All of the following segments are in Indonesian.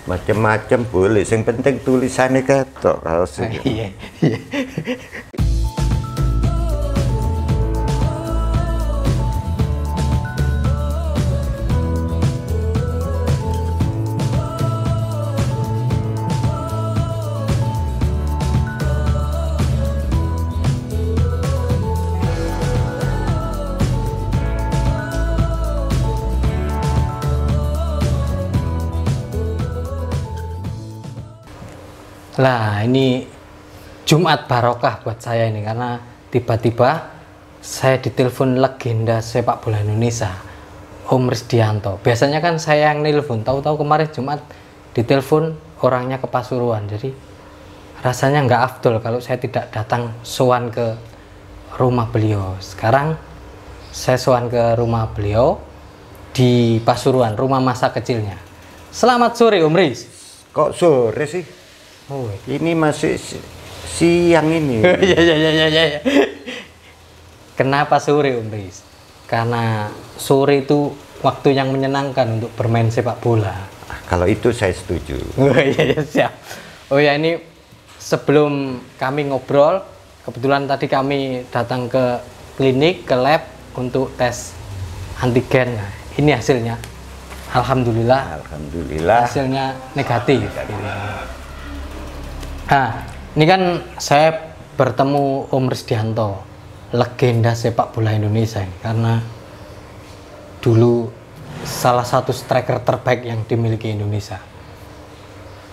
Macam-macam boleh, yang penting tulisannya ketok kalau Iya, iya. Lah ini Jumat barokah buat saya ini karena tiba-tiba saya ditelepon legenda sepak bola Indonesia, Om Risdianto. Biasanya kan saya yang nelpon, tahu-tahu kemarin Jumat ditelepon orangnya ke Pasuruan. Jadi rasanya nggak afdol kalau saya tidak datang sowan ke rumah beliau. Sekarang saya sowan ke rumah beliau di Pasuruan, rumah masa kecilnya. Selamat sore Om Riz. Kok sore sih? Oh, ini masih siang ini. Iya. Kenapa sore Om Riz? Karena sore itu waktu yang menyenangkan untuk bermain sepak bola. Kalau itu saya setuju. Oh iya, siap. Oh ya, ini sebelum kami ngobrol, kebetulan tadi kami datang ke klinik, ke lab untuk tes antigen. Nah, ini hasilnya. Alhamdulillah. Alhamdulillah. Hasilnya negatif. Nah, ini kan saya bertemu Om Risdianto, legenda sepak bola Indonesia ini, karena dulu salah satu striker terbaik yang dimiliki Indonesia.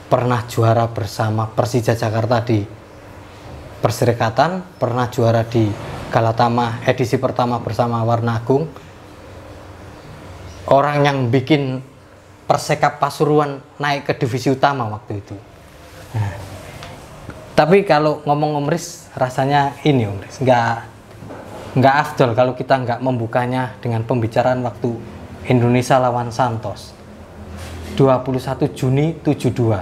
Pernah juara bersama Persija Jakarta di Perserikatan, pernah juara di Galatama edisi pertama bersama Warna Agung. Orang yang bikin Persekap Pasuruan naik ke divisi utama waktu itu. Nah, tapi kalau ngomong Om Riz, rasanya ini Om Riz, nggak afdol kalau kita nggak membukanya dengan pembicaraan waktu Indonesia lawan Santos 21 Juni 72.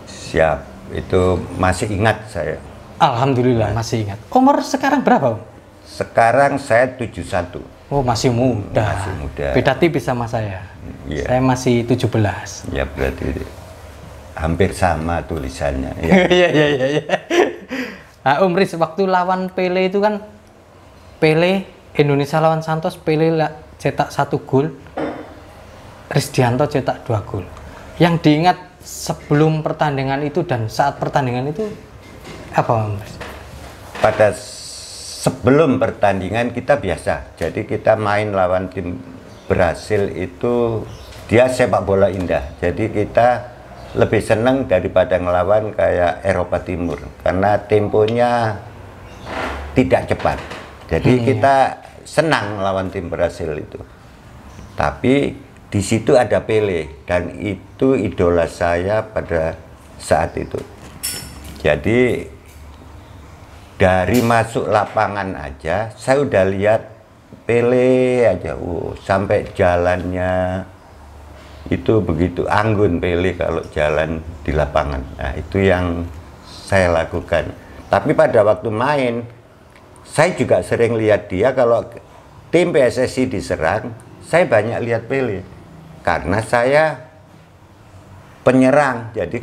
Siap, itu masih ingat saya. Alhamdulillah masih ingat. Umur sekarang berapa Om? Sekarang saya 71. Oh masih muda. Masih muda. Beda tipis sama saya. Iya. Saya masih 17. Ya berarti hampir sama tulisannya. Iya. Nah, Om Riz, waktu lawan Pele itu kan, Pele Indonesia lawan Santos, Pele cetak 1 gol, Risdianto cetak 2 gol. Yang diingat sebelum pertandingan itu dan saat pertandingan itu apa Om Riz? Pada sebelum pertandingan kita biasa, jadi kita main lawan tim Brasil itu dia sepak bola indah, jadi kita lebih senang daripada ngelawan kayak Eropa Timur karena temponya tidak cepat. Jadi kita senang lawan tim Brasil itu. Tapi di situ ada Pele dan itu idola saya pada saat itu. Jadi dari masuk lapangan aja saya udah lihat Pele aja, sampai jalannya itu begitu anggun Pele kalau jalan di lapangan. Nah itu yang saya lakukan. Tapi pada waktu main saya juga sering lihat dia kalau tim PSSI diserang, saya banyak lihat Pele karena saya penyerang, jadi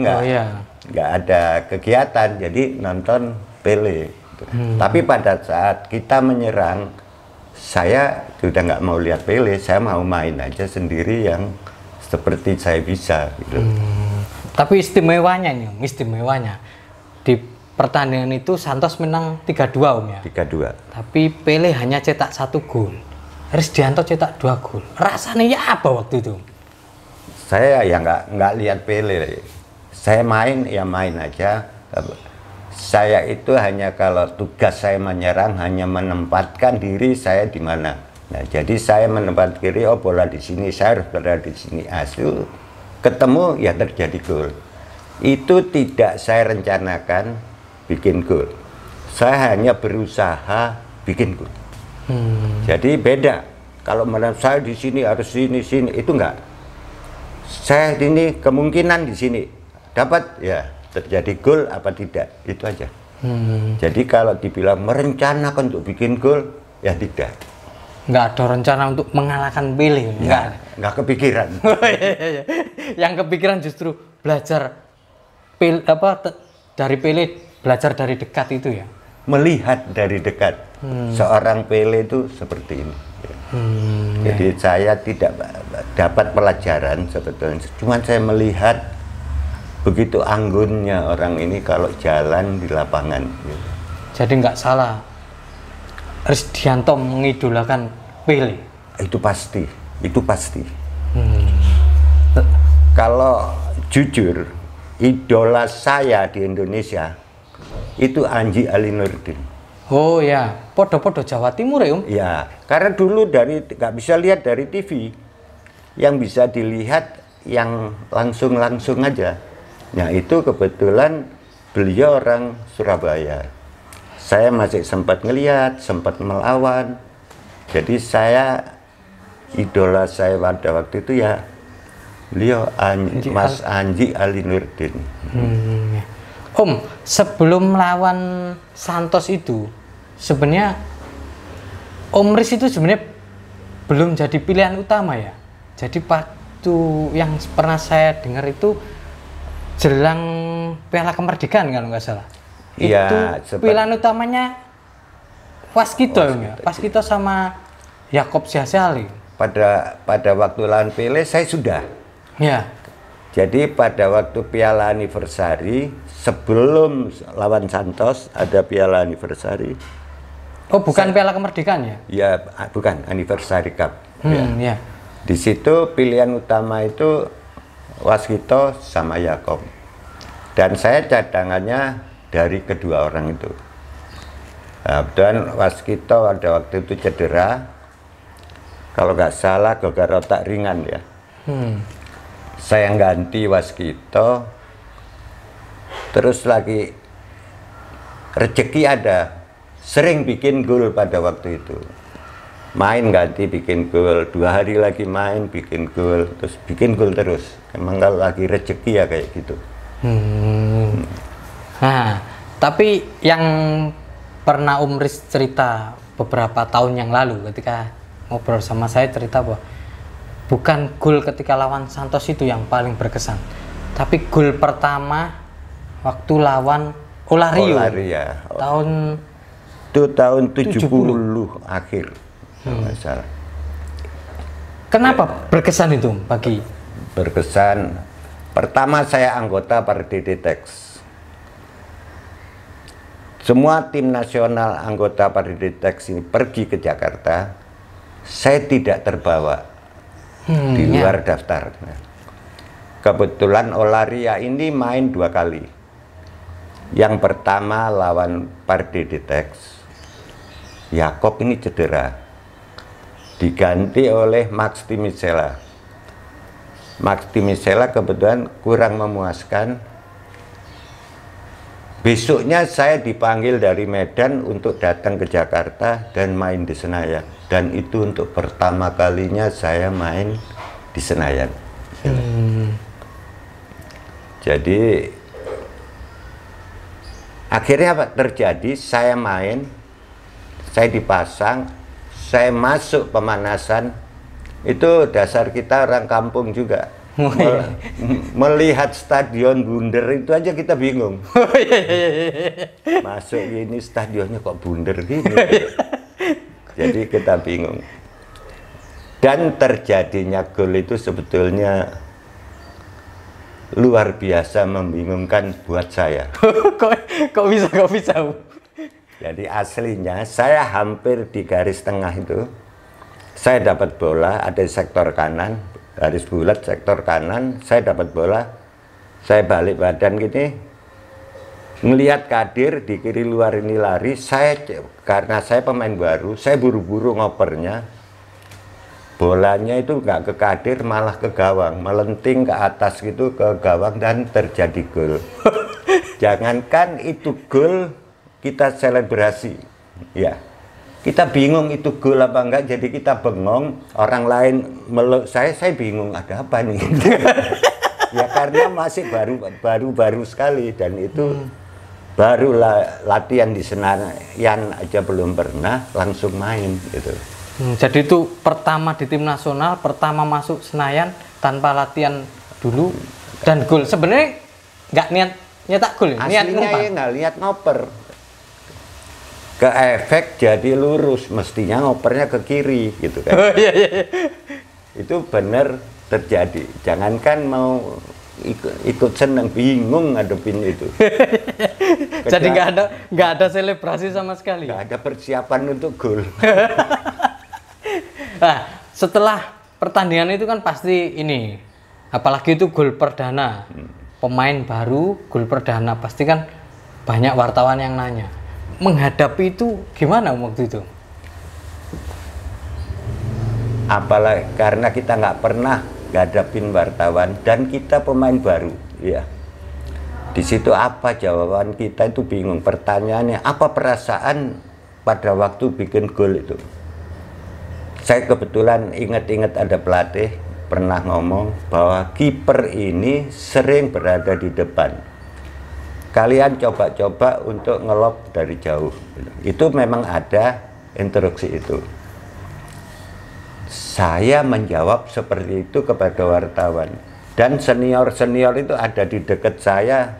nggak ada kegiatan, jadi nonton Pele. Tapi pada saat kita menyerang, saya sudah nggak mau lihat Pele, saya mau main aja sendiri yang seperti saya bisa gitu. Tapi istimewanya nih Om, istimewanya di pertandingan itu Santos menang 3-2 Om ya. 3-2. Tapi Pele hanya cetak 1 gol. Risdianto cetak 2 gol. Rasanya ya apa waktu itu? Saya ya nggak lihat Pele. Saya main ya main aja. Saya itu hanya kalau tugas saya menyerang hanya menempatkan diri saya di mana. Nah, jadi saya menempatkan diri, oh bola di sini, saya harus berada di sini. Hasil ketemu ya terjadi gol. Itu tidak saya rencanakan bikin gol. Saya hanya berusaha bikin gol. Jadi beda. Kalau menurut saya di sini harus sini itu enggak. Saya ini kemungkinan di sini dapat ya terjadi gol apa tidak, itu aja. Jadi kalau dibilang merencanakan untuk bikin gol ya tidak. nggak ada rencana untuk mengalahkan Pele, nggak kepikiran. Yang kepikiran justru belajar dari Pele, belajar dari dekat itu ya. Melihat dari dekat seorang Pele itu seperti ini. Jadi saya tidak dapat pelajaran sebetulnya, cuma saya melihat begitu anggunnya orang ini kalau jalan di lapangan. Jadi nggak salah Risdianto mengidolakan Pele. Itu pasti. Kalau jujur, idola saya di Indonesia itu Anji Ali Nurdin. Oh ya, podo-podo Jawa Timur ya, Ya, karena dulu nggak bisa lihat dari TV, yang bisa dilihat yang langsung aja. Nah itu kebetulan beliau orang Surabaya. Saya masih sempat ngelihat, sempat melawan. Jadi idola saya pada waktu itu ya beliau Mas Anji Ali Nurdin. Om, sebelum melawan Santos itu sebenarnya Om Riz itu sebenarnya belum jadi pilihan utama ya. Jadi waktu yang pernah saya dengar itu jelang Piala Kemerdekaan kalau nggak salah. Ya, itu pilihan utamanya Waskito ya. Waskito sama Yakob Syahsyali. Pada waktu lawan Pele saya sudah. Ya. Jadi pada waktu Piala Anniversary sebelum lawan Santos ada Piala Anniversary. Oh, bukan Piala Kemerdekaan ya? Ya, bukan Anniversary Cup. Ya. Di situ pilihan utama itu Waskito sama Yakob. Dan saya cadangannya dari kedua orang itu. Dan Waskito pada waktu itu cedera, kalau nggak salah gegar otak ringan ya. Saya ganti Waskito, terus lagi rezeki ada, sering bikin gol pada waktu itu. Main ganti bikin gol, 2 hari lagi main bikin gol, terus bikin gol terus. Emang kalau lagi rezeki ya kayak gitu. Nah, tapi yang pernah Om Riz cerita beberapa tahun yang lalu ketika ngobrol sama saya cerita bahwa bukan gol ketika lawan Santos itu yang paling berkesan, tapi gol pertama waktu lawan Olaria. Tahun 70 akhir. Masalah. Kenapa berkesan itu bagi? Berkesan. Pertama saya anggota Pardedetex. Semua tim nasional anggota Pardedetex ini pergi ke Jakarta, saya tidak terbawa di luar daftar. Kebetulan Olaria ini main 2 kali. Yang pertama lawan Pardedetex, Yakob ini cedera, diganti oleh Max Timisela. Max Timisela kebetulan kurang memuaskan. Besoknya saya dipanggil dari Medan untuk datang ke Jakarta dan main di Senayan. Dan itu untuk pertama kalinya saya main di Senayan. Jadi akhirnya apa terjadi? Saya main, saya dipasang, saya masuk pemanasan. Itu dasar kita orang kampung juga. Melihat stadion bundar itu aja kita bingung. Masuk ini stadionnya kok bundar gini. Jadi kita bingung. Dan terjadinya gol itu sebetulnya luar biasa membingungkan buat saya. kok bisa? Jadi aslinya saya hampir di garis tengah itu. Saya dapat bola ada di sektor kanan, garis bulat sektor kanan, saya dapat bola, saya balik badan gini, ngelihat Kadir di kiri luar ini lari, karena saya pemain baru, saya buru-buru ngopernya, bolanya itu nggak ke Kadir, malah ke gawang, melenting ke atas gitu ke gawang dan terjadi gol. Jangankan itu gol, kita selebrasi, ya. Kita bingung itu gol apa enggak, jadi kita bengong, orang lain meluk saya bingung ada apa nih. Ya karena masih baru sekali dan itu baru latihan di Senayan aja belum pernah langsung main gitu. Jadi itu pertama di tim nasional, pertama masuk Senayan tanpa latihan dulu dan gol. Sebenarnya nggak niat nyetak gol, niat Aslinya ya nggak lihat ngoper. Ke efek jadi lurus, mestinya ngopernya ke kiri gitu kan. Oh, iya, iya. Itu benar terjadi. Jangankan mau ikut seneng, bingung ngadepin itu. Jadi nggak ada selebrasi sama sekali. Nggak ada persiapan untuk gol. Nah, setelah pertandingan itu kan pasti ini, apalagi itu gol perdana, pemain baru, gol perdana, pasti kan banyak wartawan yang nanya. Menghadapi itu gimana waktu itu? Apalagi karena kita nggak pernah ngadapin wartawan dan kita pemain baru, ya. Di situ apa jawaban kita itu bingung. Pertanyaannya apa perasaan pada waktu bikin gol itu? Saya kebetulan ingat-ingat ada pelatih pernah ngomong bahwa kiper ini sering berada di depan. Kalian coba-coba untuk ngelob dari jauh. Itu memang ada instruksi itu. Saya menjawab seperti itu kepada wartawan. Dan senior-senior itu ada di dekat saya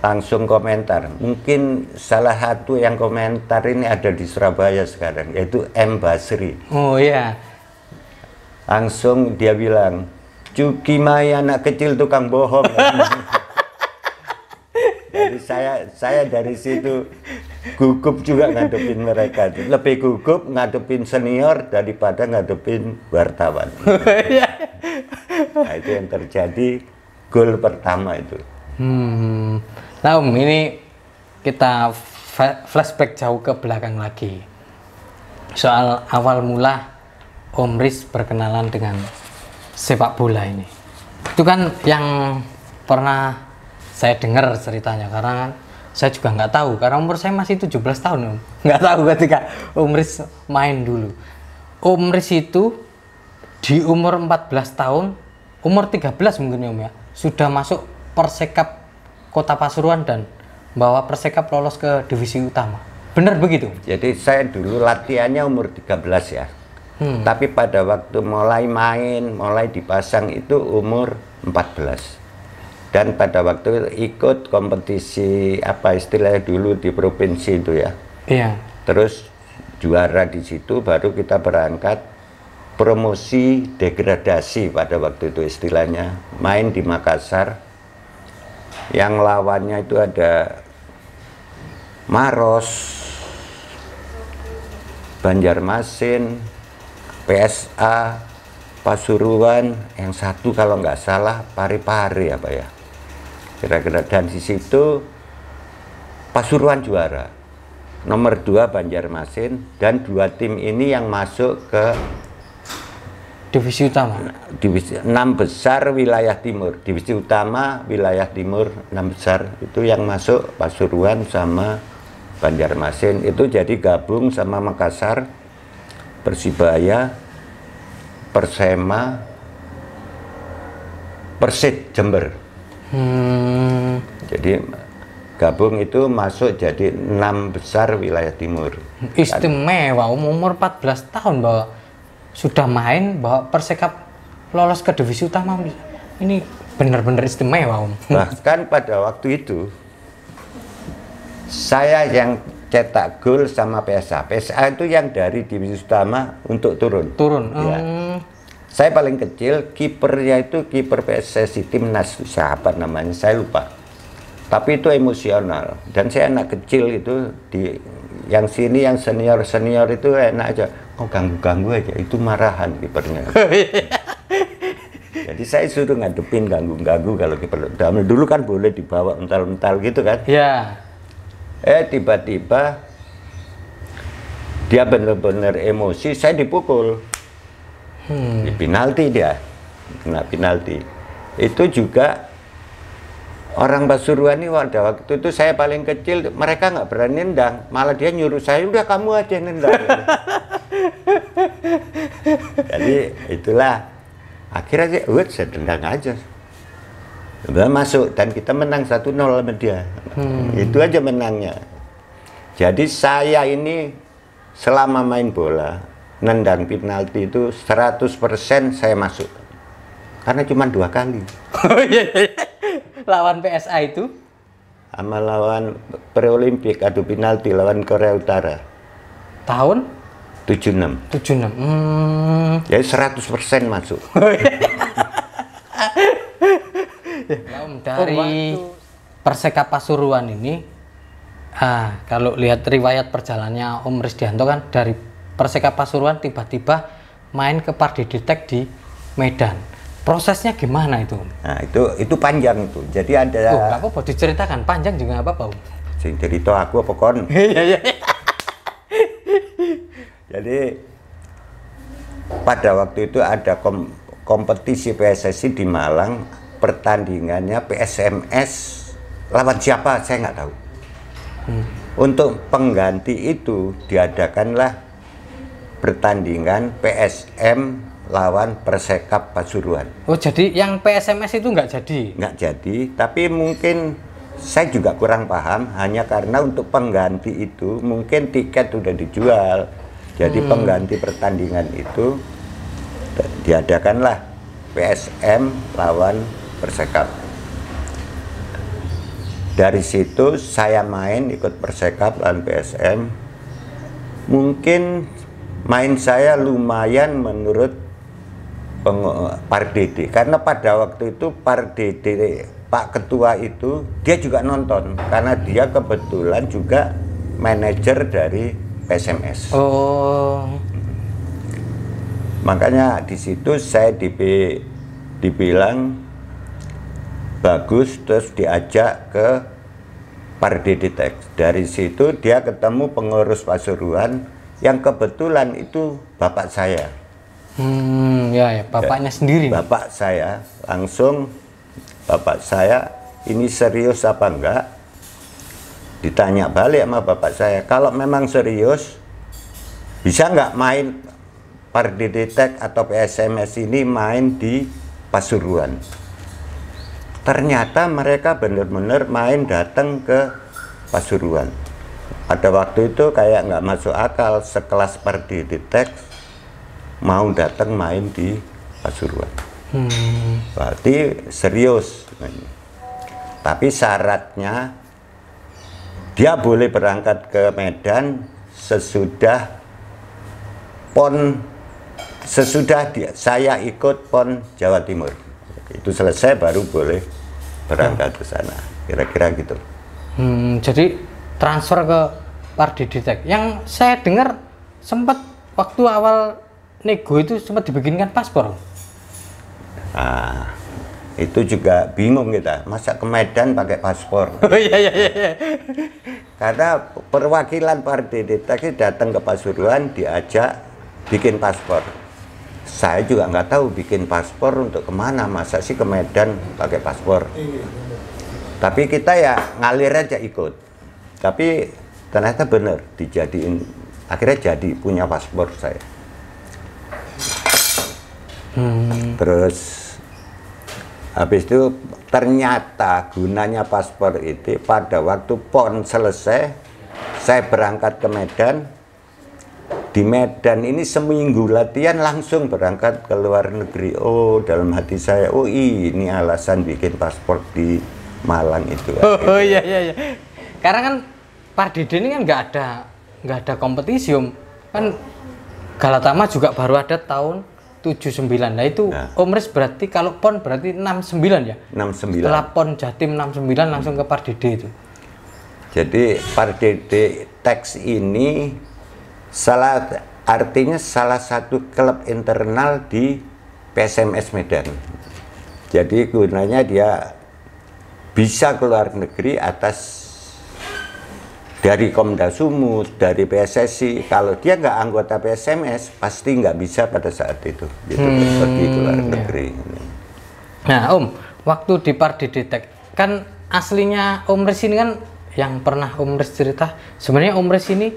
langsung komentar. Mungkin salah satu yang komentar ini ada di Surabaya sekarang, yaitu M. Basri. Oh iya. Langsung dia bilang, Cuki Maya anak kecil tukang bohong. Jadi saya dari situ gugup juga ngadepin mereka. Lebih gugup ngadepin senior daripada ngadepin wartawan. Nah, itu yang terjadi gol pertama itu. Nah ini kita flashback jauh ke belakang lagi. Soal awal mula Om Riz berkenalan dengan sepak bola ini. Itu kan yang pernah saya dengar ceritanya, karena kan saya juga nggak tahu, karena umur saya masih 17 tahun Om. Nggak tahu ketika Om Riz main dulu. Om Riz itu di umur 14 tahun, umur 13 mungkin ya Om ya, sudah masuk Persekap Kota Pasuruan dan bawa Persekap lolos ke divisi utama. Benar begitu? Jadi saya dulu latihannya umur 13 ya. Tapi pada waktu mulai main, mulai dipasang itu umur 14. Dan pada waktu ikut kompetisi apa istilahnya dulu di provinsi itu ya. Iya. Terus juara di situ baru kita berangkat promosi degradasi pada waktu itu istilahnya. Main di Makassar. Yang lawannya itu ada Maros, Banjarmasin, PSA, Pasuruan, yang satu kalau nggak salah Parepare apa ya. Kira-kira, dan di situ Pasuruan juara, nomor 2 Banjarmasin, dan 2 tim ini yang masuk ke divisi utama. Divisi 6 besar wilayah timur, divisi utama wilayah timur 6 besar itu yang masuk Pasuruan sama Banjarmasin. Itu jadi gabung sama Makassar, Persibaya, Persema, Persit Jember. Jadi gabung itu masuk jadi 6 besar wilayah timur. Istimewa, umur 14 tahun bahwa sudah main, bahwa Persekap lolos ke divisi utama. Ini benar-benar istimewa Om. Bahkan pada waktu itu saya yang cetak gol sama PSA. PSA itu yang dari divisi utama untuk turun. Ya. Saya paling kecil, kipernya itu kiper PSSI Timnas, siapa namanya saya lupa. Tapi itu emosional, dan saya anak kecil itu di yang sini yang senior itu enak aja, oh ganggu aja, itu marahan kipernya. Jadi saya suruh ngadepin ganggu kalau kiper. Dulu kan boleh dibawa ental-ental gitu kan? Ya. Tiba-tiba dia benar-benar emosi, saya dipukul. Di penalti dia, kena penalti. Itu juga orang Pasuruan ini pada waktu itu saya paling kecil, mereka nggak berani nendang, malah dia nyuruh saya, udah kamu aja nendang. Jadi itulah akhirnya saya tendang aja. Udah masuk dan kita menang 1-0 sama dia. Itu aja menangnya. Jadi saya ini selama main bola nendang penalti itu 100% saya masuk. Karena cuma 2 kali. Oh iya, iya. Lawan PSA itu? Sama lawan Pre-Olimpik adu penalti lawan Korea Utara. Tahun? 76. 76. Jadi 100% masuk. Ya, Om, dari Perseka Pasuruan ini, kalau lihat riwayat perjalanannya Om Risdianto kan dari Perseka Pasuruan tiba-tiba main ke Pardiditek di Medan. Prosesnya gimana itu? Nah, itu panjang itu. Jadi ada. Oh, nggak apa-apa diceritakan, panjang juga nggak apa-apa, Om. Sing cerita aku apa kon? Iya, iya. Jadi pada waktu itu ada kompetisi PSSI di Malang, pertandingannya PSMS lawan siapa saya nggak tahu. Untuk pengganti itu diadakanlah pertandingan PSM lawan Persekap Pasuruan. Oh, jadi yang PSMS itu nggak jadi? Nggak jadi, tapi mungkin saya juga kurang paham, hanya karena untuk pengganti itu mungkin tiket udah dijual. Jadi pengganti pertandingan itu diadakanlah PSM lawan Persekap. Dari situ saya main ikut Persekap lawan PSM. Mungkin main saya lumayan menurut Pardede, karena pada waktu itu Pardede, Pak Ketua itu dia juga nonton karena dia kebetulan juga manajer dari PSMS. Oh. Makanya di situ saya dibilang bagus, terus diajak ke Pardiditek. Dari situ dia ketemu pengurus Pasuruan yang kebetulan itu bapak saya. Ya, bapaknya sendiri. Bapak saya langsung, bapak saya ini serius apa enggak? Ditanya balik sama bapak saya, kalau memang serius, bisa nggak main Pardiditek atau PSMS ini main di Pasuruan? Ternyata mereka benar-benar main datang ke Pasuruan. Pada waktu itu kayak nggak masuk akal, sekelas Pardiditek mau datang main di Pasuruan. Berarti serius. Tapi syaratnya dia boleh berangkat ke Medan sesudah saya ikut PON Jawa Timur. Itu selesai baru boleh berangkat ke sana. Kira-kira gitu. Jadi transfer ke Pardiditek. Yang saya dengar sempat waktu awal nego itu sempat dibikinkan paspor. Nah, itu juga bingung kita, masa ke Medan pakai paspor. Oh iya. Karena perwakilan Pardiditek datang ke Pasuruan diajak bikin paspor. Saya juga nggak tahu bikin paspor untuk kemana, masa sih ke Medan pakai paspor. Tapi kita ya ngalir aja ikut. Tapi ternyata bener dijadiin, akhirnya jadi punya paspor saya. Terus habis itu ternyata gunanya paspor itu pada waktu PON selesai, saya berangkat ke Medan. Di Medan ini seminggu latihan langsung berangkat ke luar negeri. Oh, dalam hati saya, oh ini alasan bikin paspor di Malang itu. Oh iya. Karena kan Pardede ini kan nggak ada kompetisi, Om. Kan Galatama juga baru ada tahun 79. Nah itu Om Riz berarti kalau PON berarti 69 ya? 69. Setelah PON Jatim 69 langsung ke Pardede itu. Jadi Pardiditek ini artinya salah satu klub internal di PSMS Medan. Jadi gunanya dia bisa keluar negeri atas dari Komda Sumut, dari PSSI. Kalau dia nggak anggota PSMS, pasti nggak bisa pada saat itu. Gitu, pergi keluar negeri. Nah, Om, waktu di Pardiditek, kan aslinya Om Riz ini kan yang pernah Om Riz cerita, sebenarnya Om Riz ini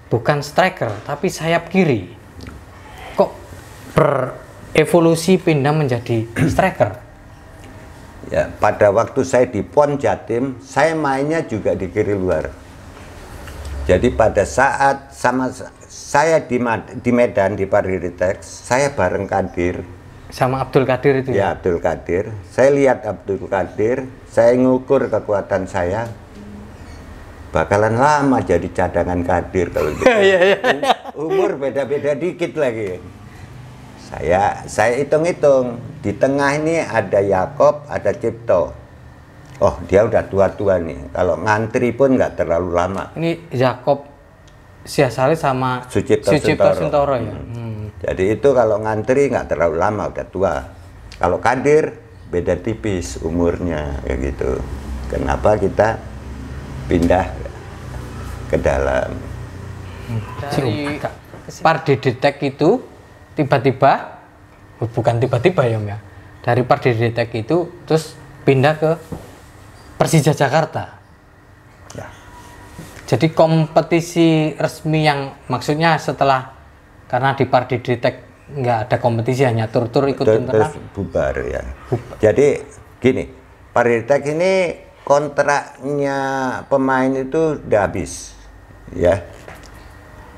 bukan striker, tapi sayap kiri. Kok berevolusi pindah menjadi striker? Ya, pada waktu saya di PON Jatim, saya mainnya juga di kiri luar. Jadi pada saat saya di Medan di Pardiritex, saya bareng Kadir. Sama Abdul Qadir itu Ya, Abdul Qadir. Saya lihat Abdul Qadir, saya ngukur kekuatan saya. Bakalan lama jadi cadangan Kadir kalau gitu. Umur beda-beda dikit lagi. Saya hitung-hitung. Di tengah ini ada Yakob, ada Cipto. Oh, dia udah tua-tua nih. Kalau ngantri pun nggak terlalu lama. Ini Yakob Syahsali sama Sucipto Sentoro ya. Jadi itu kalau ngantri nggak terlalu lama, udah tua. Kalau Kadir beda tipis umurnya kayak gitu. Kenapa kita pindah ke dalam? Dari Pardiritex itu tiba-tiba, bukan tiba-tiba ya Om ya, dari Pardiritex itu terus pindah ke Persija Jakarta Ya. jadi kompetisi resmi yang maksudnya setelah, karena di Pardiritex nggak ada kompetisi, hanya tur-tur ikut Terus bubar ya. Jadi gini, Pardiritex ini kontraknya pemain itu udah habis ya.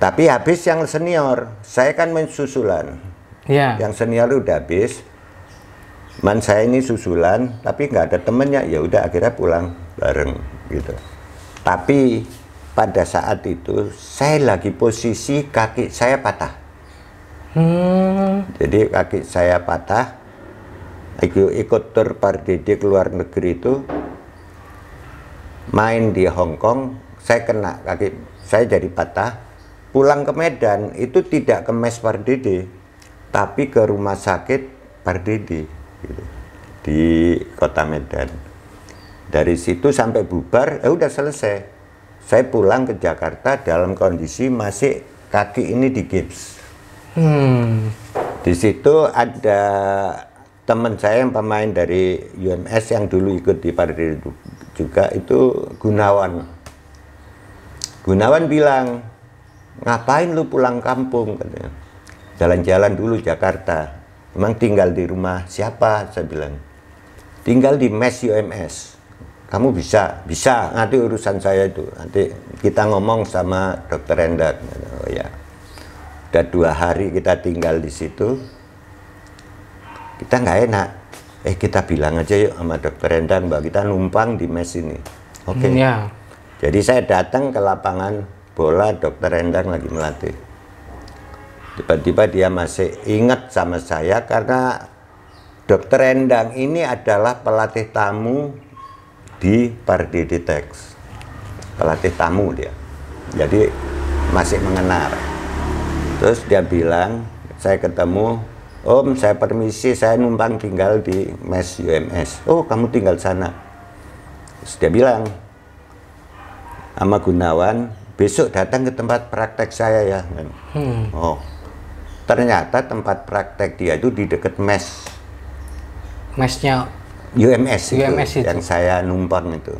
Tapi habis yang senior, saya kan main susulan. ya. Yang senior udah habis. Man saya ini susulan, tapi nggak ada temennya, ya udah akhirnya pulang bareng gitu. Tapi pada saat itu saya lagi posisi kaki saya patah. Jadi kaki saya patah. Ikut tur Pardiritex ke luar negeri itu, main di Hong Kong, saya kena kaki, saya jadi patah. Pulang ke Medan itu tidak ke mes Pardiritex, tapi ke rumah sakit Pardiritex gitu, di kota Medan. Dari situ sampai bubar, udah selesai. Saya pulang ke Jakarta dalam kondisi masih kaki ini di gips. Di situ ada teman saya yang pemain dari UMS yang dulu ikut di Pardiritex juga, itu Gunawan. Gunawan bilang, ngapain lu pulang kampung, katanya. Jalan-jalan dulu Jakarta. Emang tinggal di rumah siapa? Saya bilang, tinggal di mes UMS. Kamu bisa nanti urusan saya itu, nanti kita ngomong sama dokter Endang. Oh ya, udah 2 hari kita tinggal di situ, kita nggak enak. Kita bilang aja yuk sama dokter Endang, bahwa kita numpang di mes ini. Oke. Ya. Jadi saya datang ke lapangan bola, dokter Endang lagi melatih. Tiba-tiba dia masih ingat sama saya karena dokter Endang ini adalah pelatih tamu di Pardiritex. Pelatih tamu dia. Jadi masih mengenal. Terus dia bilang, saya ketemu, Om saya permisi, saya numpang tinggal di mes UMS. Oh kamu tinggal sana. Terus dia bilang sama Gunawan, besok datang ke tempat praktek saya ya. Oh, ternyata tempat praktek dia itu di dekat mes. Mesnya UMS itu, UMS itu. yang saya numpang itu.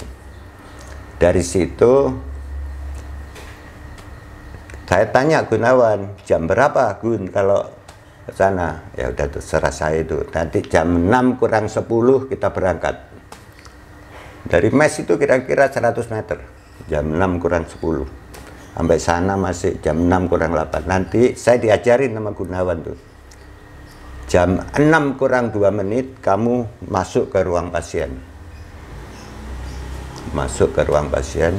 Dari situ saya tanya Gunawan, jam berapa Gun kalau ke sana? Ya udah terserah saya itu. Nanti jam 6 kurang 10 kita berangkat. Dari mes itu kira-kira 100 meter. Jam 6 kurang 10. Sampai sana masih jam 6 kurang 8. Nanti saya diajarin sama Gunawan tuh. Jam 6 kurang 2 menit kamu masuk ke ruang pasien. Masuk ke ruang pasien.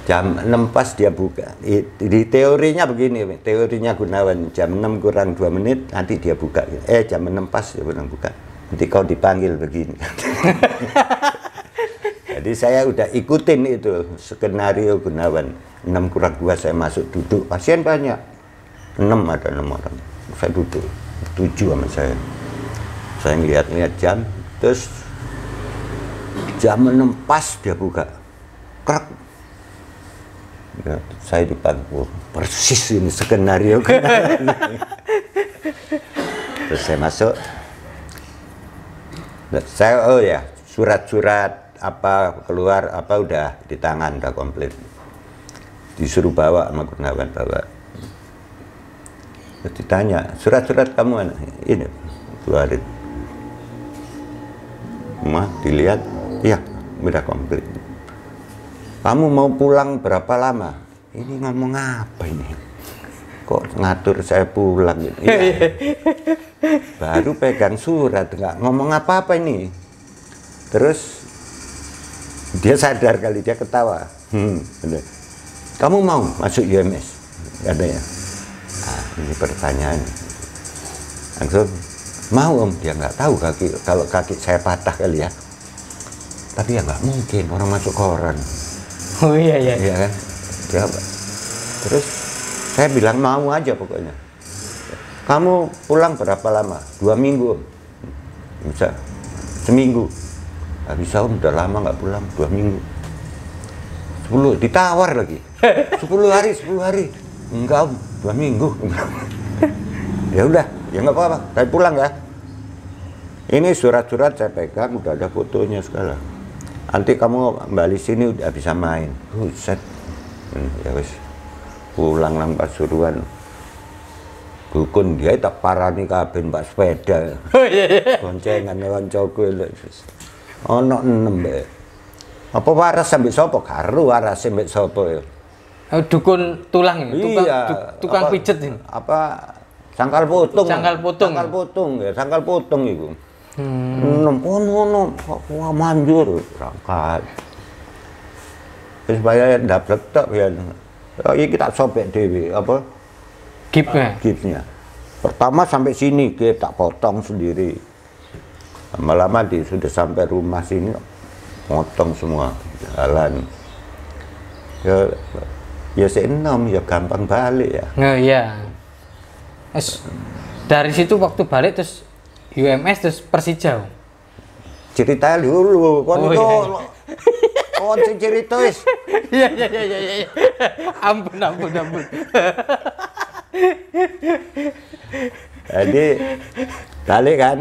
Jam 6 pas dia buka. Di teorinya begini, teorinya Gunawan, jam 6 kurang 2 menit nanti dia buka. Jam 6 pas dia bilang buka. Nanti kau dipanggil begini. Jadi saya udah ikutin itu skenario Gunawan. 6 kurang 2 saya masuk duduk, pasien banyak. 6 ada 6 orang. Saya duduk, 7 sama saya. Saya ngeliat-ngeliat jam, terus jam 6 pas dia buka. Krek. Ya, saya dipanggil, persis ini skenario Gunawan. Terus saya masuk. Saya, oh ya, surat-surat apa keluar apa udah di tangan, udah komplit. Disuruh bawa sama Gunawan, bawa. Terus ditanya, surat-surat kamu mana? Ini keluarin. Mah dilihat, iya udah komplit. Kamu mau pulang berapa lama? ini ngomong apa ini? Kok ngatur saya pulang gitu? Iya. Baru pegang surat, nggak ngomong apa-apa ini. Terus dia sadar kali, dia ketawa. Kamu mau masuk UMS? Katanya. Nah, ini pertanyaan. Langsung, mau om. Dia nggak tahu kalau kaki saya patah kali ya. Tapi ya nggak mungkin orang masuk koran. Oh iya. Iya kan? Terus saya bilang mau aja pokoknya. Kamu pulang berapa lama? 2 minggu om. Bisa seminggu. Nggak bisa om, udah lama nggak pulang, 2 minggu. 10, ditawar lagi. 10 hari. Enggak om, 2 minggu. Ya udah, ya nggak apa-apa, saya pulang ya. Ini surat-surat saya pegang, udah ada fotonya segala. Nanti kamu kembali sini udah bisa main. Buset. Ya wis. Pulang nang Pasuruan. Dukun dia tak parani kabeh mbak sepeda. Oh iya. Goncengan kancaku lho. Ono 6 mbek. Apa waras sampe sapa? Karo waras mbek sapa ya. Oh, dukun tulang ini, tukang apa, pijet ini. Apa sangkal potong. Sangkal potong iku. Ono wah manjur berangkat. Wis bayar dapat tok ya. Iki tak sobek dhewe apa? Gipsnya. Pertama sampai sini gip tak potong sendiri. Lama-lama sudah sampai rumah sini potong semua jalan. Ya seenam ya gampang balik ya. Nah, iya. Dari situ waktu balik terus UMS terus Persija. Cerita dulu, kon itu. Iya. Kon sing cerita wis. Iya. Ampun. Jadi balik kan.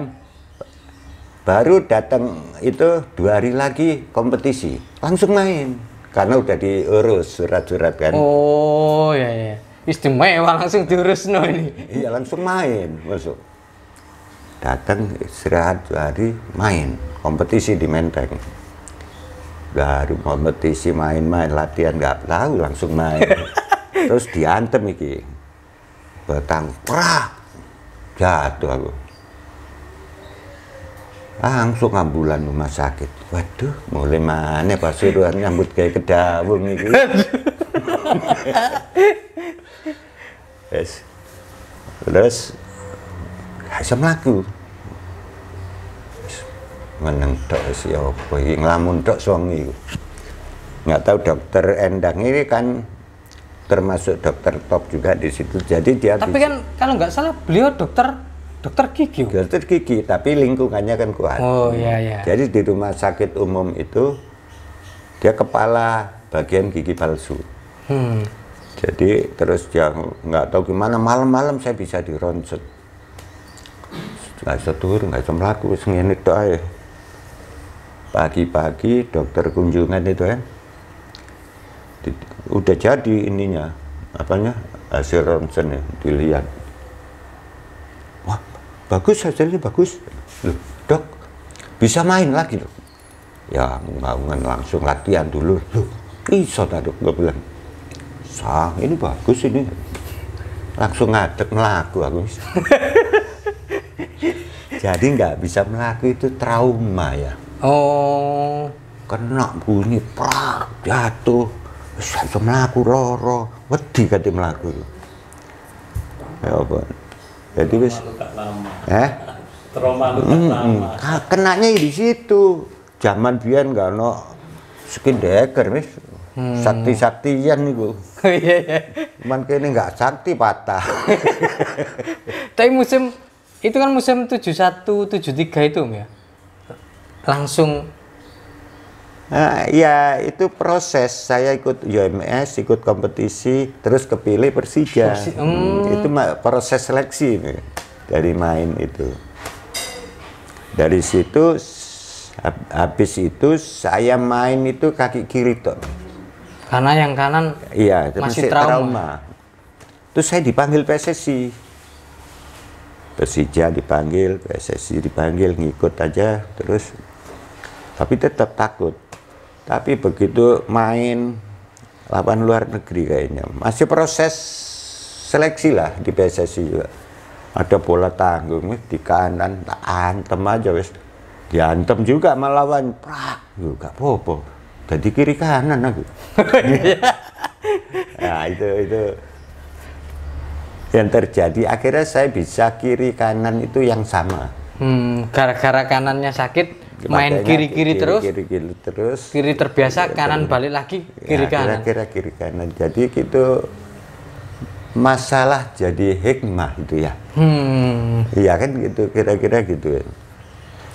Baru datang itu 2 hari lagi kompetisi, langsung main. Karena udah diurus surat-surat kan. Oh iya. Istimewa langsung diurus no ini. Iya langsung main masuk. Datang istirahat 2 hari main kompetisi di Menteng. Baru kompetisi main-main latihan nggak tahu langsung main. Terus diantem iki. Betang prak. Jatuh aku. Langsung ambulan rumah sakit. Waduh, mulai mana Pasuruan nyambut kayak kedawung itu. Terus gak bisa melaku. Meneng tok si apa iki nglamun tok songi. Nggak tahu dokter Endang ini kan termasuk dokter top juga di situ. Jadi dia tapi kan kalau nggak salah beliau dokter gigi. Dokter gigi, tapi lingkungannya kan kuat. Oh iya. Jadi di rumah sakit umum itu dia kepala bagian gigi palsu. Jadi terus dia nggak tahu gimana malam-malam saya bisa dironset. Nggak bisa turun, nggak bisa melaku, ngene tok ae. Pagi-pagi dokter kunjungan itu kan udah jadi ininya apanya hasil ronsen ya, dilihat. Wah bagus hasilnya bagus. Loh dok bisa main lagi loh. Ya bangun langsung latihan dulu. Loh iso tak dok, gue bilang ini bagus ini. Langsung ngadeg melaku aku. Jadi nggak bisa melaku itu trauma ya. Oh Kena bunyi prak jatuh. Bisa melaku loro, wedi kate melaku. Ya apa? Jadi wis trauma kenanya di situ. Zaman biyen nggak ono skin deker wis. Sakti-saktian niku. Iya. Cuman kene nggak sakti patah. Tapi musim itu kan musim 71 73 itu ya. Langsung ya itu proses. Saya ikut UMS, ikut kompetisi, terus kepilih Persija. Itu proses seleksi nih, dari main itu. Dari situ habis itu saya main itu kaki kiri toh. Karena yang kanan iya, masih trauma. Terus saya dipanggil PSSI. Persija dipanggil, PSSI dipanggil, ngikut aja terus. Tapi tetap takut. Tapi begitu main lawan luar negeri kayaknya. Masih proses seleksi lah di PSSI juga. Ada bola tanggung di kanan, tak antem aja wes. Diantem juga melawan prak juga popo. Jadi kiri kanan aku. Nah, itu yang terjadi. Akhirnya saya bisa kiri kanan itu yang sama. Gara-gara kanannya sakit, main kiri-kiri terus. Kiri terus. Kiri terbiasa, kanan balik lagi kiri kanan. Kira-kira kiri kanan. Jadi gitu masalah jadi hikmah itu ya. Iya kan gitu, kira-kira gitu.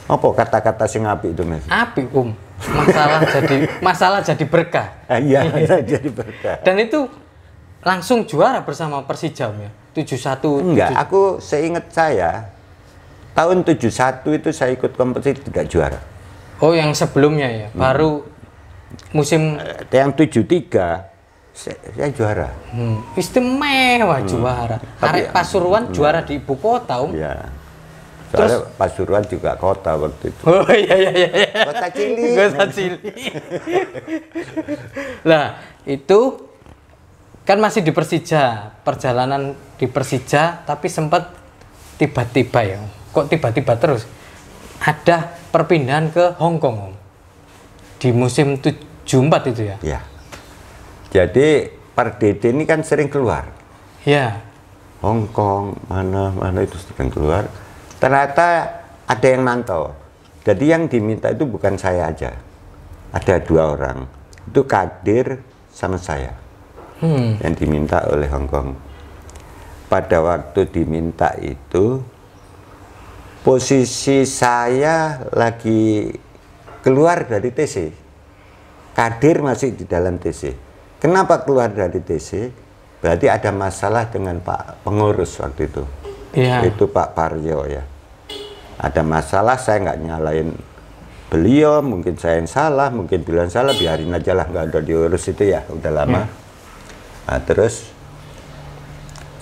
Apa kata-kata sing apik itu Mas? Apik masalah jadi berkah. Iya, jadi berkah. Dan itu langsung juara bersama Persijam ya. 7-1. Enggak, aku seingat saya tahun 71 itu saya ikut kompetisi tidak juara. Oh, yang sebelumnya ya. Baru musim yang 73 saya juara. Istimewa juara. Arek Pasuruan juara di ibu kota, Om. Iya. Soalnya Pasuruan juga kota waktu itu. Oh iya. Kota Cili. Kota Cili. Lah, itu kan masih di Persija, perjalanan di Persija, tapi sempat tiba-tiba ya. Kok tiba-tiba terus? Ada perpindahan ke Hong Kong, Om. Di musim 74 itu ya? Iya. Jadi Pardede ini kan sering keluar. Iya. Hong Kong, mana itu sering keluar. Ternyata ada yang mantau. Jadi yang diminta itu bukan saya aja. Ada 2 orang. Itu Kadir sama saya. Yang diminta oleh Hong Kong. Pada waktu diminta itu, posisi saya lagi keluar dari TC. Kadir masih di dalam TC. Kenapa keluar dari TC? Berarti ada masalah dengan Pak pengurus waktu itu. Iya. Itu Pak Parjo ya. Ada masalah, saya nggak nyalain beliau, mungkin saya yang salah, mungkin bilang salah, biarin aja lah, nggak ada diurus itu ya, udah lama. Nah, terus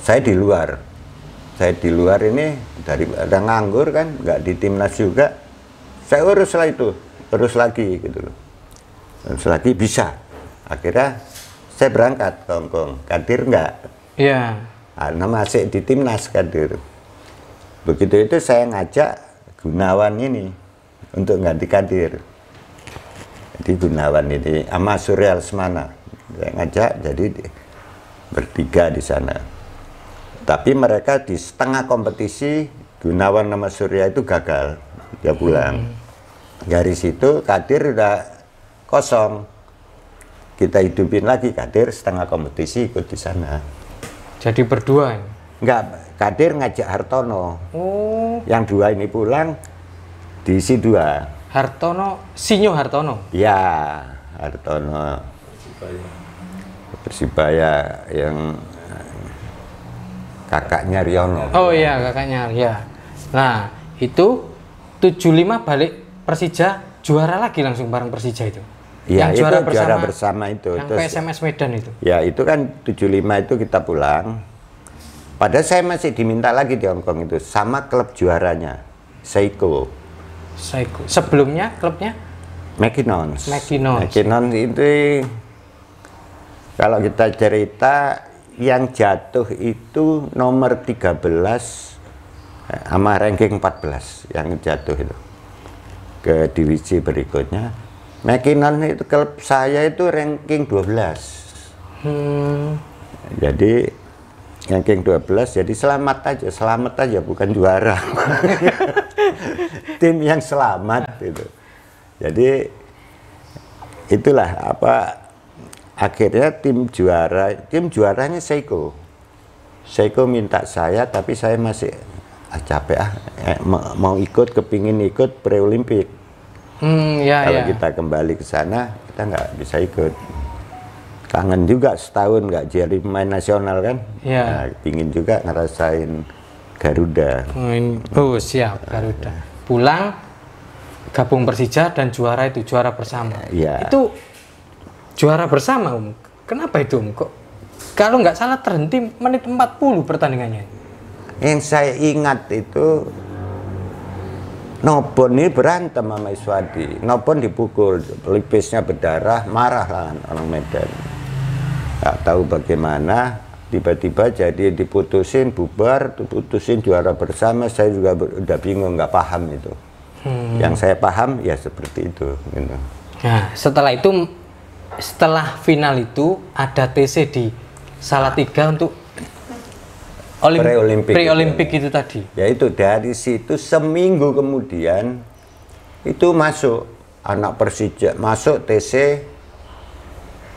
saya di luar. Saya di luar ini dari ada nganggur kan, nggak di timnas juga. Saya urus lah itu, urus lagi gitu loh. Urus lagi bisa. Akhirnya saya berangkat ke Hong Kong. Kadir nggak. Iya. Nah, masih di timnas Kadir. Begitu itu saya ngajak Gunawan ini untuk ganti Kadir. Jadi Gunawan ini sama Surya Lesmana. Saya ngajak, jadi bertiga di sana. Tapi mereka di setengah kompetisi, Gunawan sama Surya itu gagal. Dia pulang. Dari situ Kadir udah kosong. Kita hidupin lagi Kadir setengah kompetisi ikut di sana. Jadi berdua. Enggak, Kadir ngajak Hartono. Oh. Yang 2 ini pulang, diisi 2. Hartono, Sinyo Hartono. Ya, Hartono. Persibaya yang kakaknya Riono. Oh iya, kakaknya ya. Nah, itu 75 balik Persija, juara lagi langsung bareng Persija itu. Iya, yang itu juara bersama itu. Yang PSMS Medan itu. Ya, itu kan 75 itu kita pulang. Padahal saya masih diminta lagi di Hong Kong itu sama klub juaranya, Seiko. Sebelumnya klubnya? McKinnon's. McKinnon's itu kalau kita cerita yang jatuh itu nomor 13 sama ranking 14 yang jatuh itu ke divisi berikutnya. McKinnon itu klub saya itu ranking 12. Jadi ranking 12, jadi selamat aja bukan juara. Tim yang selamat itu. Jadi itulah apa akhirnya tim juaranya Seiko. Seiko minta saya, tapi saya masih capek mau ikut, kepingin ikut pre-olimpik. Kalau kita kembali ke sana kita nggak bisa ikut. Kangen juga setahun nggak jadi pemain nasional kan. Nah, pingin juga ngerasain Garuda. Oh siap, Garuda. Pulang gabung Persija dan juara itu, juara bersama. Itu juara bersama, Om. Kenapa itu, Om? Kok kalau nggak salah terhenti menit 40 pertandingannya? Yang saya ingat itu Nobon ini berantem sama Iswadi. Nobon dipukul, pelipisnya berdarah, marah lah orang Medan. nggak tahu bagaimana tiba-tiba jadi diputusin bubar, diputusin juara bersama. Saya juga udah bingung, nggak paham itu. Yang saya paham ya seperti itu gitu. Nah setelah itu, setelah final itu ada TC di Salatiga untuk pre-olimpik itu tadi. Ya itu dari situ seminggu kemudian itu masuk anak Persija, masuk TC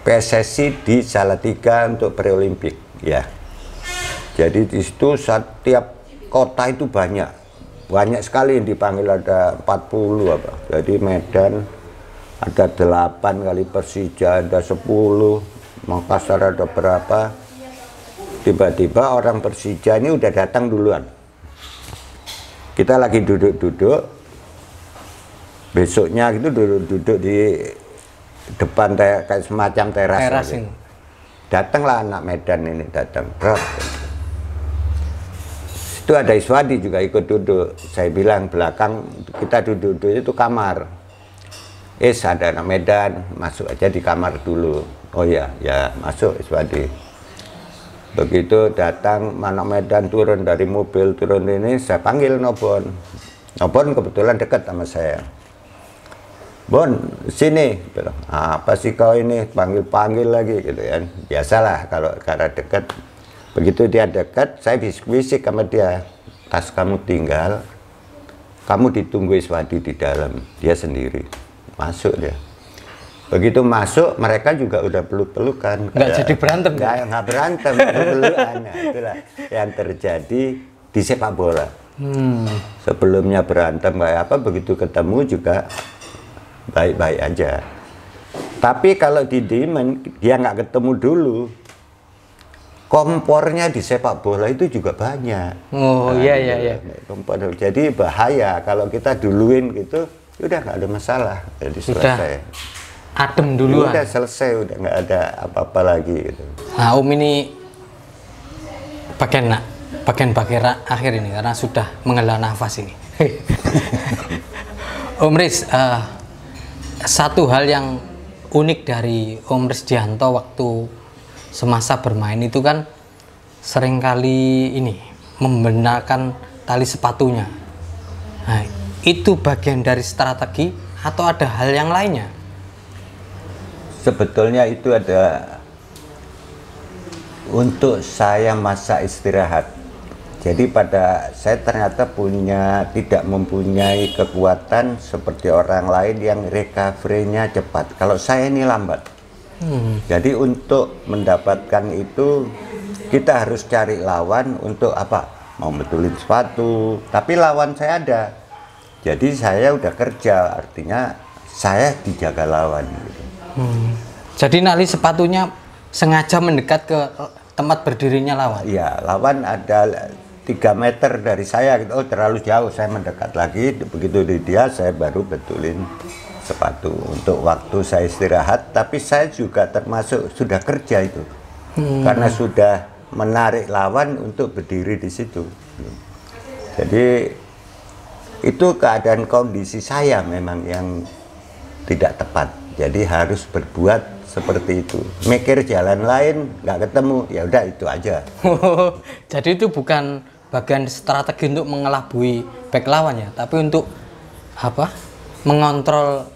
PSSI di Salatiga untuk pre-olimpik ya. Jadi di situ setiap kota itu banyak sekali yang dipanggil, ada 40 apa. Jadi Medan ada 8 kali, Persija ada 10, Makassar ada berapa. Tiba-tiba orang Persija ini udah datang duluan. Kita lagi duduk-duduk, besoknya gitu duduk-duduk di depan kayak semacam teras ini. Datanglah anak Medan ini, datang. Itu ada Iswadi juga ikut duduk. Saya bilang belakang kita duduk itu kamar. Ada anak Medan, masuk aja di kamar dulu. Oh ya masuk Iswadi. Begitu datang anak Medan turun dari mobil, turun ini, saya panggil Nobon. Nobon kebetulan dekat sama saya. Bon, sini. Apa sih kau ini? Panggil-panggil lagi gitu kan. Biasalah kalau karena dekat. Begitu dia dekat, saya bisik-bisik sama dia. Tas kamu tinggal, kamu ditunggu Iswadi di dalam. Dia sendiri. Masuk dia. Begitu masuk, mereka juga udah peluk-pelukan. Nggak jadi berantem? Nggak berantem, peluk-pelukan. Nah, itulah yang terjadi di sepak bola. Sebelumnya berantem kayak apa, begitu ketemu juga baik-baik aja. Tapi kalau di Diemen, dia nggak ketemu dulu. Kompornya di sepak bola itu juga banyak. Oh iya. Kompor. Jadi bahaya kalau kita duluin gitu, udah nggak ada masalah. Jadi selesai. Adem duluan. Udah selesai, udah nggak ada apa-apa lagi gitu. Nah Om ini bagian akhir ini karena sudah menghela nafas ini. Om Riz, satu hal yang unik dari Om Risdianto waktu semasa bermain itu kan seringkali ini membenarkan tali sepatunya. Nah, itu bagian dari strategi atau ada hal yang lainnya? Sebetulnya itu ada untuk saya masa istirahat. Jadi saya ternyata tidak mempunyai kekuatan seperti orang lain yang recovery-nya cepat. Kalau saya ini lambat. Jadi untuk mendapatkan itu kita harus cari lawan untuk apa? Mau betulin sepatu. Tapi lawan saya ada. Jadi saya udah kerja, artinya saya dijaga lawan. Gitu. Jadi nali sepatunya sengaja mendekat ke tempat berdirinya lawan? Iya, lawan ada 3 meter dari saya. Gitu. Oh terlalu jauh, saya mendekat lagi. Begitu di dia, saya baru betulin sepatu untuk waktu saya istirahat. Tapi saya juga termasuk sudah kerja itu, karena sudah menarik lawan untuk berdiri di situ. Jadi itu keadaan kondisi saya memang yang tidak tepat. Jadi harus berbuat seperti itu. Mikir jalan lain nggak ketemu, ya udah itu aja. Jadi itu bukan bagian strategi untuk mengelabui back lawan ya, tapi untuk apa? Mengontrol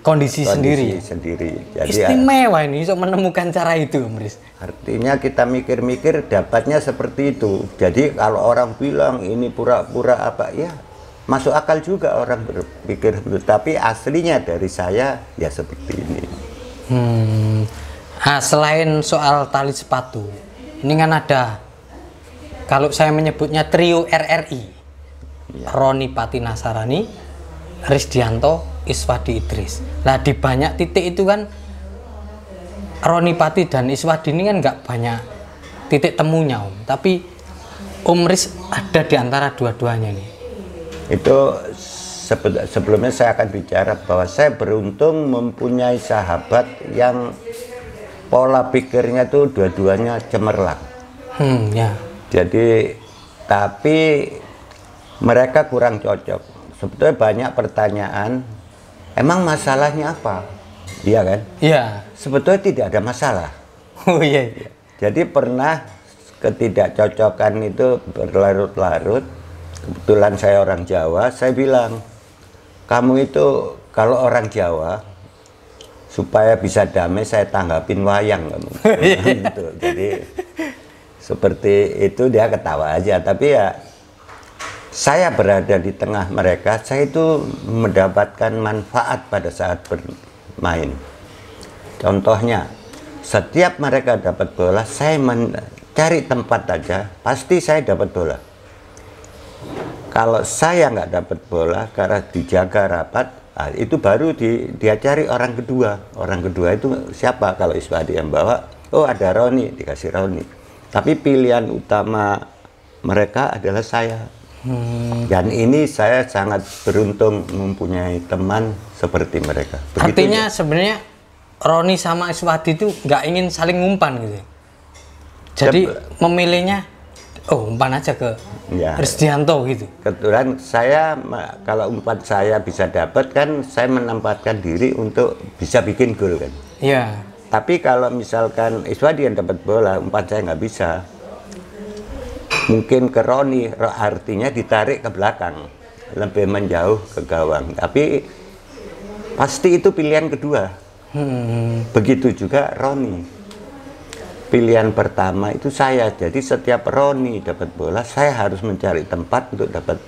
kondisi sendiri. Jadi istimewa ini bisa menemukan cara itu, Om Riz. Artinya kita mikir-mikir dapatnya seperti itu. Jadi kalau orang bilang ini pura-pura apa, ya masuk akal juga orang berpikir begitu. Tapi aslinya dari saya ya seperti ini. Nah, selain soal tali sepatu, ini kan ada, kalau saya menyebutnya trio RRI, ya. Roni Patinasarani, Risdianto, Iswadi Idris. Nah di banyak titik itu kan Roni Pati dan Iswadi ini kan nggak banyak titik temunya Om, tapi Om Riz ada di antara dua-duanya nih. Itu sebelumnya saya akan bicara bahwa saya beruntung mempunyai sahabat yang pola pikirnya tuh dua-duanya cemerlang. Ya. Jadi tapi mereka kurang cocok. Sebetulnya banyak pertanyaan, emang masalahnya apa? Iya kan? Iya. Sebetulnya tidak ada masalah. Oh iya. Jadi pernah ketidakcocokan itu berlarut-larut. Kebetulan saya orang Jawa, saya bilang, kamu itu kalau orang Jawa, supaya bisa damai saya tanggapin wayang kamu. Gitu. Jadi seperti itu dia ketawa aja. Tapi ya saya berada di tengah mereka, saya itu mendapatkan manfaat pada saat bermain. Contohnya, setiap mereka dapat bola, saya mencari tempat aja, pasti saya dapat bola. Kalau saya nggak dapat bola karena dijaga rapat, itu baru dia cari orang kedua. Orang kedua itu siapa? Kalau Iswadi yang bawa, oh ada Roni, dikasih Roni. Tapi pilihan utama mereka adalah saya. Dan ini saya sangat beruntung mempunyai teman seperti mereka. Begitu. Artinya sebenarnya Roni sama Iswadi itu nggak ingin saling ngumpan gitu. Jadi memilihnya, oh umpan aja ke Risdianto gitu. Kebetulan saya, kalau umpan saya bisa dapat kan, saya menempatkan diri untuk bisa bikin gol kan. Iya. Tapi kalau misalkan Iswadi yang dapat bola, umpan saya nggak bisa. Mungkin ke Roni, artinya ditarik ke belakang, lebih menjauh ke gawang. Tapi pasti itu pilihan kedua. Begitu juga Roni. Pilihan pertama itu saya. Jadi setiap Roni dapat bola, saya harus mencari tempat untuk dapat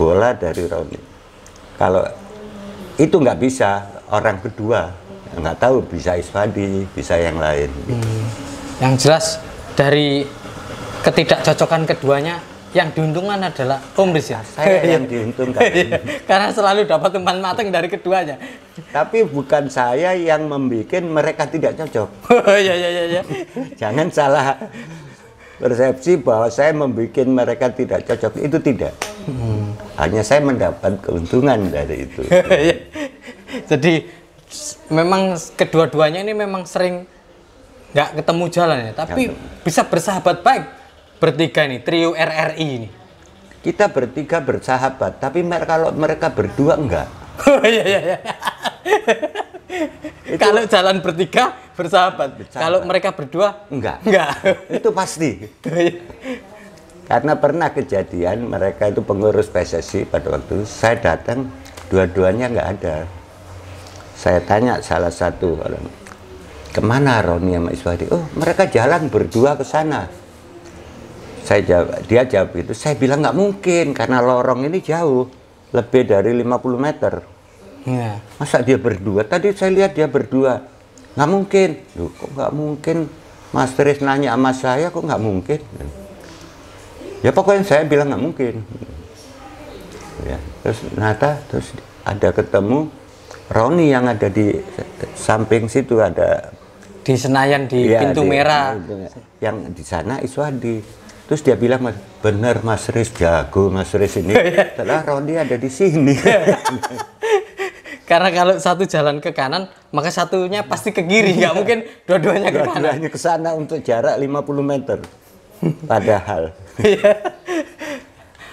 bola dari Roni. Kalau itu nggak bisa, orang kedua nggak tahu, bisa Iswadi, bisa yang lain. Gitu. Yang jelas dari ketidakcocokan keduanya, yang diuntungkan adalah Om Riz ya. Saya yang diuntungkan. Karena selalu dapat umpan mateng dari keduanya. Tapi bukan saya yang membuat mereka tidak cocok. Iya. Jangan salah persepsi bahwa saya membuat mereka tidak cocok. Itu tidak. Hanya saya mendapat keuntungan dari itu. Jadi memang kedua-duanya ini memang sering nggak ketemu jalan ya. Tapi bisa bersahabat baik. Bertiga ini, trio RRI ini. Kita bertiga bersahabat, tapi kalau mereka berdua enggak. Iya. Kalau jalan bertiga bersahabat. Kalau mereka berdua enggak. Itu pasti. Karena pernah kejadian mereka itu pengurus PSSI pada waktu itu, saya datang, dua-duanya enggak ada. Saya tanya salah satu orang, kemana Roni sama Iswadi? Oh, mereka jalan berdua ke sana. Dia jawab itu, saya bilang nggak mungkin karena lorong ini jauh, lebih dari 50 meter. Ya. Masa dia berdua? Tadi saya lihat dia berdua. Nggak mungkin. Loh, kok nggak mungkin? Mas Tris nanya sama saya, kok nggak mungkin? Ya pokoknya saya bilang nggak mungkin. Ya, terus ada ketemu Roni yang ada di samping situ, ada di Senayan di pintu merah. Yang di sana Iswadi. Terus dia bilang, bener Mas Riz jago, Mas Riz ini. Setelah Roni ada di sini. Karena kalau satu jalan ke kanan, maka satunya pasti ke kiri, nggak mungkin dua-duanya ke kanan. Dua-duanya ke sana untuk jarak 50 meter. Padahal.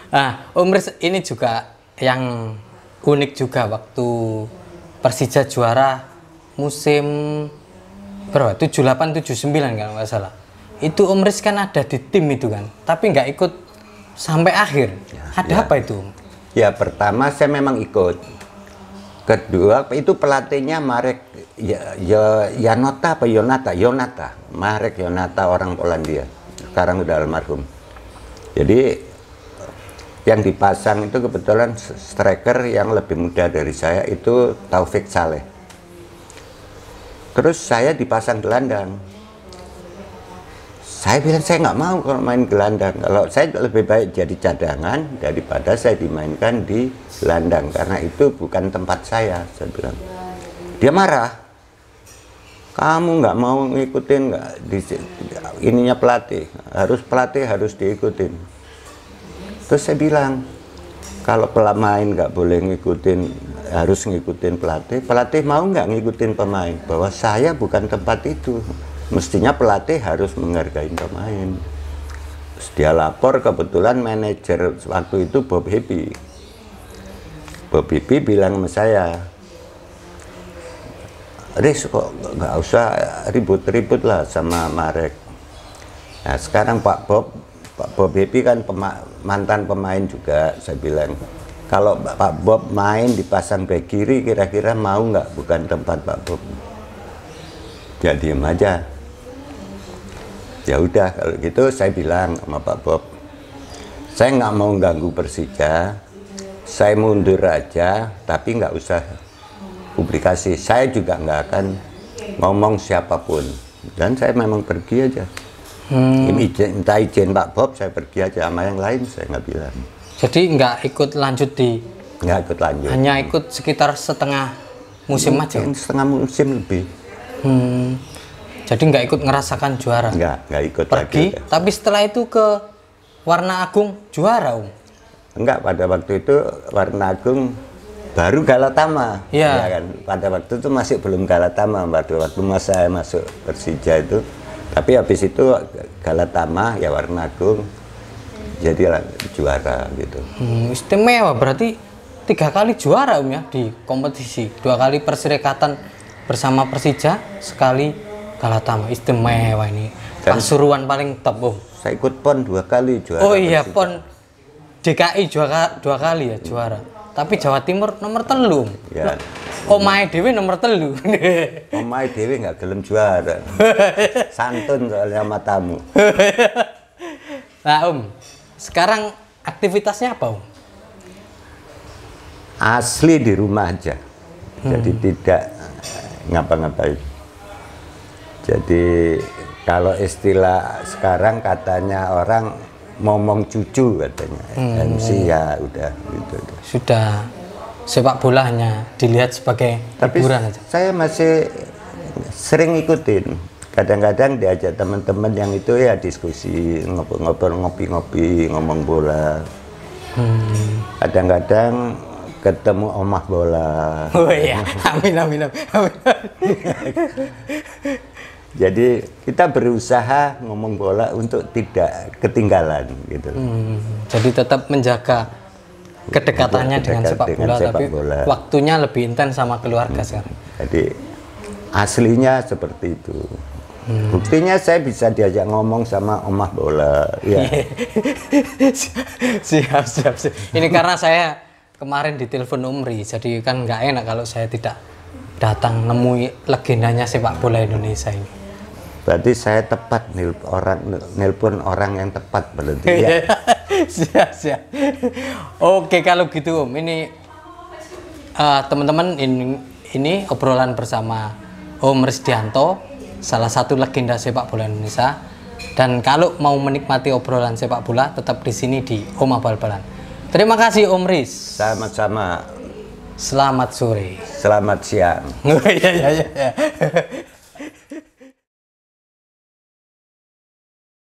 Nah, Om Riz ini juga yang unik juga waktu Persija juara musim berapa? 78-79 kalau nggak salah. Itu Om Riz kan ada di tim itu kan, tapi nggak ikut sampai akhir. Ada apa itu? Ya pertama saya memang ikut. Kedua itu pelatihnya Marek Yonata, Marek Yonata, orang Polandia. Sekarang udah almarhum. Jadi yang dipasang itu kebetulan striker yang lebih muda dari saya itu Taufik Saleh. Terus saya dipasang gelandang. Saya bilang saya nggak mau kalau main gelandang. Kalau saya lebih baik jadi cadangan daripada saya dimainkan di gelandang karena itu bukan tempat saya bilang. Dia marah. Kamu nggak mau ngikutin nggak ininya pelatih harus diikutin. Terus saya bilang kalau pemain nggak boleh harus ngikutin pelatih mau nggak ngikutin pemain bahwa saya bukan tempat itu. Mestinya pelatih harus menghargai pemain. Terus dia lapor, kebetulan manajer waktu itu Bob Happy. Bob Happy bilang sama saya, Riz kok nggak usah ribut-ribut lah sama Marek. Nah sekarang Pak Bob Happy kan mantan pemain juga. Saya bilang, kalau Pak Bob main dipasang bek kiri, kira-kira mau nggak? Bukan tempat Pak Bob. Dia diem aja. Ya udah kalau gitu saya bilang sama Pak Bob, saya nggak mau ganggu Persija, saya mundur aja, tapi nggak usah publikasi. Saya juga nggak akan ngomong siapapun, dan saya memang pergi aja. Minta izin Pak Bob, saya pergi aja, sama yang lain saya nggak bilang. Jadi nggak ikut lanjut Nggak ikut lanjut. Hanya ikut sekitar setengah musim aja. Setengah musim lebih. Jadi nggak ikut ngerasakan juara. Nggak ikut pergi. Lagi. Tapi setelah itu ke Warna Agung juara, Enggak, pada waktu itu Warna Agung baru Galatama. Iya. Ya kan? Pada waktu itu masih belum Galatama, waktu saya masuk Persija itu. Tapi habis itu Galatama, ya Warna Agung, jadi juara gitu. Istimewa, berarti 3 kali juara ya di kompetisi. 2 kali Perserikatan bersama Persija, sekali Galatama. Istimewa ini. Pasuruan paling top, Saya ikut PON 2 kali juara. Oh iya, Persija. PON DKI 2 kali ya juara. Tapi Jawa Timur nomor 3. Ya. Omahe dhewe nomor 3. Omahe dhewe nggak gelem juara. Santun soalnya sama tamu. Nah, sekarang aktivitasnya apa, Asli di rumah aja. Jadi tidak ngapa-ngapain. Jadi kalau istilah sekarang katanya orang ngomong cucu katanya. MC ya udah gitu. Sudah sepak bola hanya dilihat sebagai hiburan aja. Saya masih sering ikutin. Kadang-kadang diajak teman-teman yang itu ya diskusi, ngopi-ngopi, ngomong bola. Kadang-kadang ketemu omah bola. Oh iya, amin. Jadi kita berusaha ngomong bola untuk tidak ketinggalan gitu. Jadi tetap menjaga kedekatannya dengan sepak bola, tapi waktunya lebih intens sama keluarga sekarang. Jadi aslinya seperti itu. Buktinya saya bisa diajak ngomong sama omah bola. Ya. Siap. Ini karena saya kemarin ditelepon Umri, jadi kan nggak enak kalau saya tidak datang nemui legendanya sepak bola Indonesia ini. Berarti saya tepat nelpon orang yang tepat berarti ya. Siap. Oke kalau gitu ini teman-teman ini obrolan bersama Om Risdianto, salah satu legenda sepak bola Indonesia. Dan kalau mau menikmati obrolan sepak bola tetap di sini di Om Abal-Balan. Terima kasih Om Riz. Sama-sama. Selamat sore. Selamat siang. Iya.